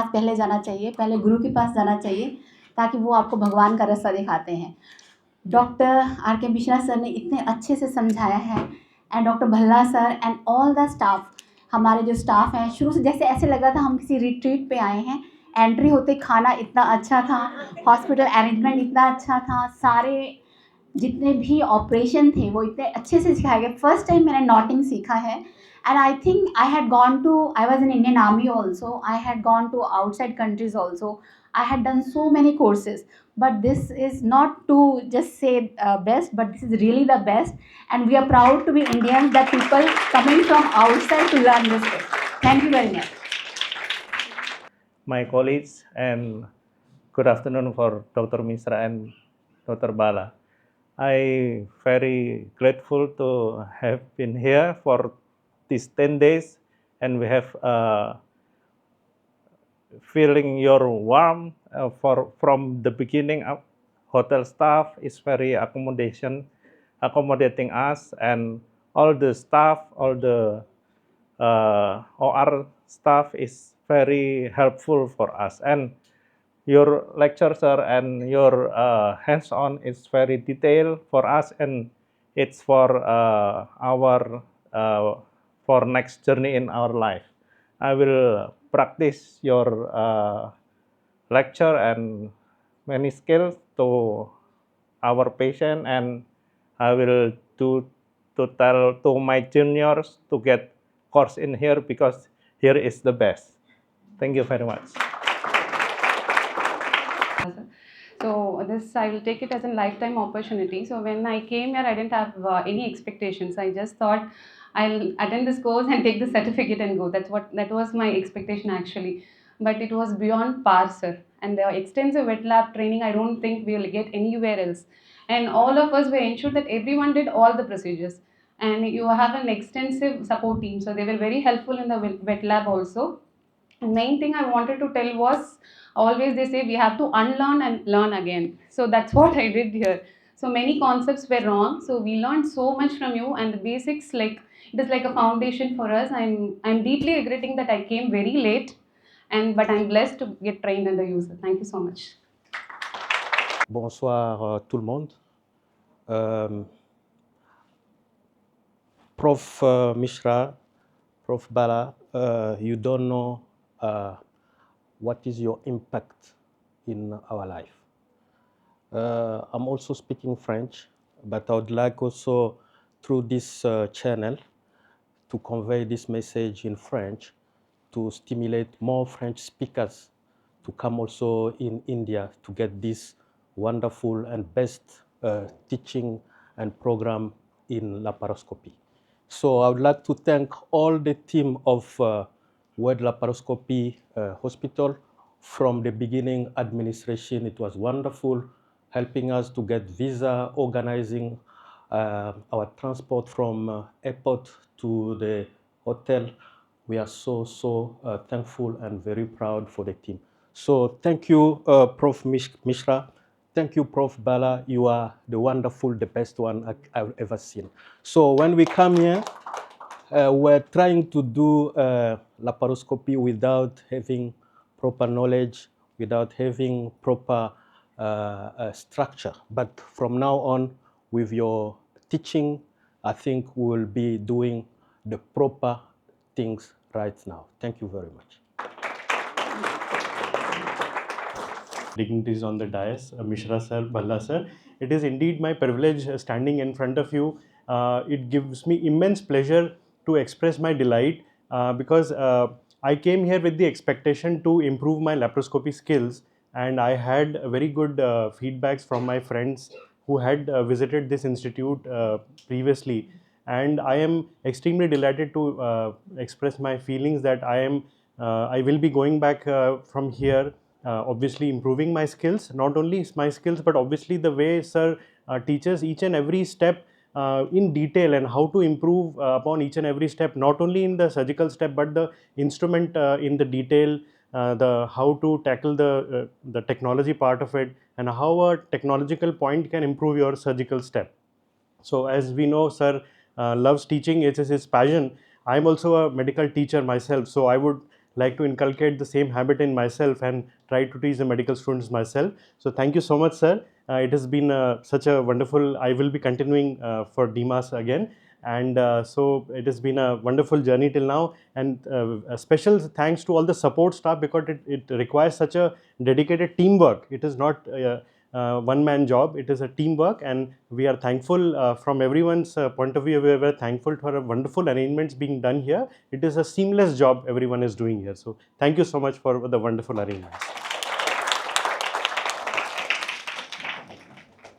पास पहले जाना चाहिए, पहले गुरु के पास जाना चाहिए, ताकि वो आपको भगवान का रास्ता दिखाते हैं। डॉक्टर आर के मिश्रा सर ने इतने अच्छे से समझाया है, and doctor Bhalla sir and all the staff, हमारे जो स्टाफ हैं, शुरू से जैसे ऐसे लग रहा था हम किसी रिट्रीट पे आए हैं। एंट्री होते खाना इतना अच्छा था, हॉस्पिटल अरेंजमेंट इतना अच्छा था, सारे जितने भी ऑपरेशन थे वो इतने अच्छे से सिखाए गए। फर्स्ट टाइम मैंने नॉटिंग सीखा है, and I think I had gone to, I was in Indian army also, I had gone to outside countries also, I had done so many courses, but this is not to just say best, but this is really the best, and we are proud to be Indians, that people coming from outside to learn this thing. Thank you very much. My colleagues, and good afternoon for Dr. Misra and Dr. Bala. I very grateful to have been here for these 10 days, and we have feeling your warm from the beginning. Hotel staff is very accommodating us, and all the staff, all the OR staff is very helpful for us, and your lecture, sir, and your hands-on is very detailed for us, and it's for our for next journey in our life. I will practice your lecture and many skills to our patient, and I will do to tell to my juniors to get course in here, because here is the best. Thank you very much. So this, I will take it as a lifetime opportunity. So when I came here, I didn't have any expectations. I just thought I'll attend this course and take the certificate and go. That was my expectation actually. But it was beyond par, sir. And the extensive wet lab training, I don't think we will get anywhere else. And all of us were ensured that everyone did all the procedures. And you have an extensive support team. So they were very helpful in the wet lab also. And main thing I wanted to tell was, always they say we have to unlearn and learn again. So that's what I did here. So many concepts were wrong. So we learned so much from you, and the basics, like it is like a foundation for us. I'm deeply regretting that I came very late, but I'm blessed to get trained in the user. Thank you so much. Bonsoir tout le monde. Prof Mishra, Prof Bala, you don't know what is your impact in our life. I'm also speaking French, but I would like also through this channel to convey this message in French to stimulate more French speakers to come also in India to get this wonderful and best teaching and program in laparoscopy. So I would like to thank all the team of World Laparoscopy Hospital. From the beginning administration, it was wonderful, helping us to get visa, organizing our transport from airport to the hotel. We are so thankful and very proud for the team. So thank you, Prof. Mishra. Thank you, Prof. Bala. You are the wonderful, the best one I've ever seen. So when we come here, we're trying to do laparoscopy without having proper knowledge, without having proper structure. But from now on, with your teaching, I think we will be doing the proper things right now. Thank you very much. Dignitaries on the dais, Mishra sir, Bhalla sir. It is indeed my privilege standing in front of you. It gives me immense pleasure to express my delight because I came here with the expectation to improve my laparoscopy skills, and I had very good feedbacks from my friends who had visited this institute previously. And I am extremely delighted to express my feelings that I will be going back from here, obviously improving my skills, not only my skills, but obviously the way sir teaches each and every step in detail, and how to improve upon each and every step, not only in the surgical step, but the instrument in the detail, the how to tackle the technology part of it, and how a technological point can improve your surgical step. So as we know, sir loves teaching, it is his passion. I am also a medical teacher myself, so I would like to inculcate the same habit in myself and try to teach the medical students myself. So thank you so much, sir. It has been such a wonderful, I will be continuing for DMAS again. And so it has been a wonderful journey till now, and a special thanks to all the support staff, because it requires such a dedicated teamwork. It is not one-man job, it is a teamwork, and we are thankful from everyone's point of view. We are very thankful for a wonderful arrangements being done here. It is a seamless job everyone is doing here. So thank you so much for the wonderful arrangements.